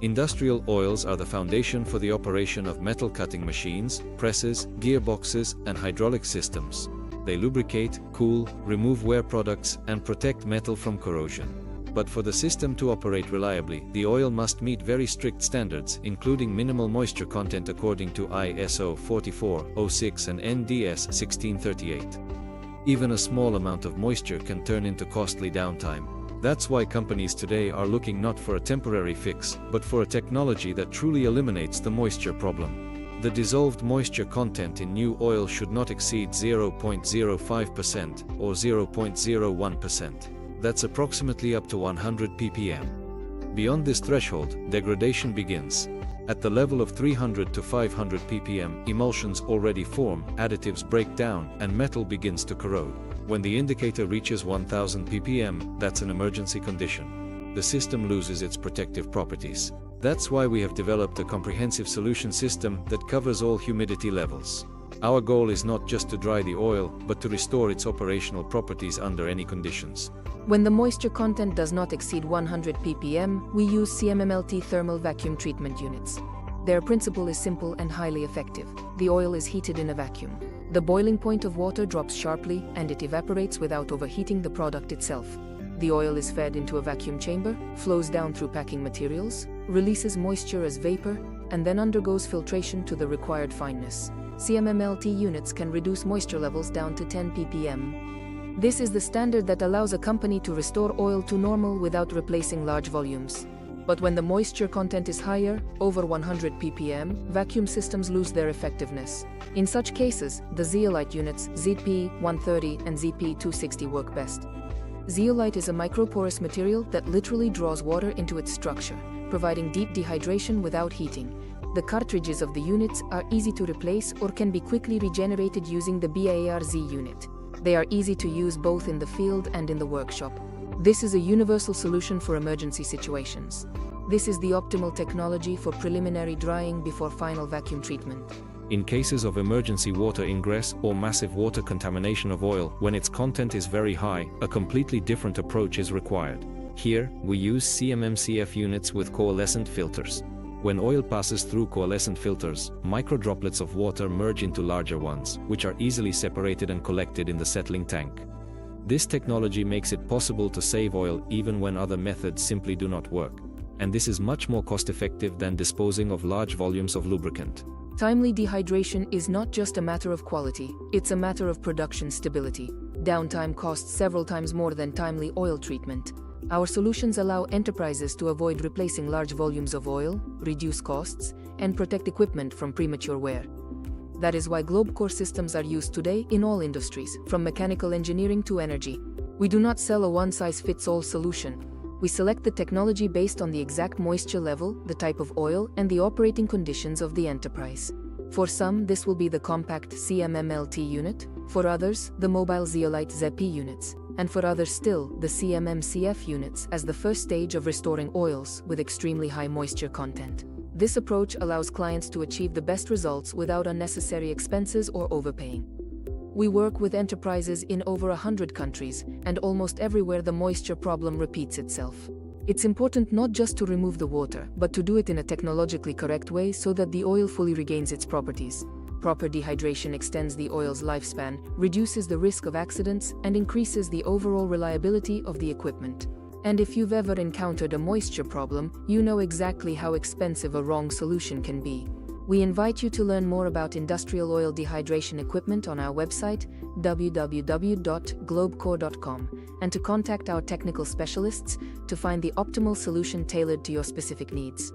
Industrial oils are the foundation for the operation of metal cutting machines, presses, gearboxes, and hydraulic systems. They lubricate, cool, remove wear products, and protect metal from corrosion. But for the system to operate reliably, the oil must meet very strict standards, including minimal moisture content according to ISO 4406 and NDS 1638. Even a small amount of moisture can turn into costly downtime. That's why companies today are looking not for a temporary fix, but for a technology that truly eliminates the moisture problem. The dissolved moisture content in new oil should not exceed 0.05% or 0.01%. That's approximately up to 100 ppm. Beyond this threshold, degradation begins. At the level of 300 to 500 ppm, emulsions already form, additives break down, and metal begins to corrode. When the indicator reaches 1000 ppm, that's an emergency condition. The system loses its protective properties. That's why we have developed a comprehensive solution system that covers all humidity levels. Our goal is not just to dry the oil, but to restore its operational properties under any conditions. When the moisture content does not exceed 100 ppm, we use CMMLT thermal vacuum treatment units. Their principle is simple and highly effective. The oil is heated in a vacuum. The boiling point of water drops sharply and it evaporates without overheating the product itself. The oil is fed into a vacuum chamber, flows down through packing materials, releases moisture as vapor, and then undergoes filtration to the required fineness. CMMLT units can reduce moisture levels down to 10 ppm. This is the standard that allows a company to restore oil to normal without replacing large volumes. But when the moisture content is higher, over 100 ppm, vacuum systems lose their effectiveness. In such cases, the zeolite units ZP130 and ZP260 work best. Zeolite is a microporous material that literally draws water into its structure, providing deep dehydration without heating. The cartridges of the units are easy to replace or can be quickly regenerated using the BARZ unit. They are easy to use both in the field and in the workshop. This is a universal solution for emergency situations. This is the optimal technology for preliminary drying before final vacuum treatment. In cases of emergency water ingress or massive water contamination of oil, when its content is very high, a completely different approach is required. Here, we use CMMCF units with coalescent filters. When oil passes through coalescent filters, microdroplets of water merge into larger ones, which are easily separated and collected in the settling tank. This technology makes it possible to save oil even when other methods simply do not work. And this is much more cost-effective than disposing of large volumes of lubricant. Timely dehydration is not just a matter of quality, it's a matter of production stability. Downtime costs several times more than timely oil treatment. Our solutions allow enterprises to avoid replacing large volumes of oil, reduce costs, and protect equipment from premature wear. That is why GlobeCore systems are used today in all industries, from mechanical engineering to energy. We do not sell a one-size-fits-all solution. We select the technology based on the exact moisture level, the type of oil, and the operating conditions of the enterprise. For some, this will be the compact CMMLT unit, for others, the mobile zeolite ZP units, and for others still, the CMMCF units as the first stage of restoring oils with extremely high moisture content. This approach allows clients to achieve the best results without unnecessary expenses or overpaying. We work with enterprises in over 100 countries, and almost everywhere the moisture problem repeats itself. It's important not just to remove the water, but to do it in a technologically correct way so that the oil fully regains its properties. Proper dehydration extends the oil's lifespan, reduces the risk of accidents, and increases the overall reliability of the equipment. And if you've ever encountered a moisture problem, you know exactly how expensive a wrong solution can be. We invite you to learn more about industrial oil dehydration equipment on our website, www.globecore.com, and to contact our technical specialists to find the optimal solution tailored to your specific needs.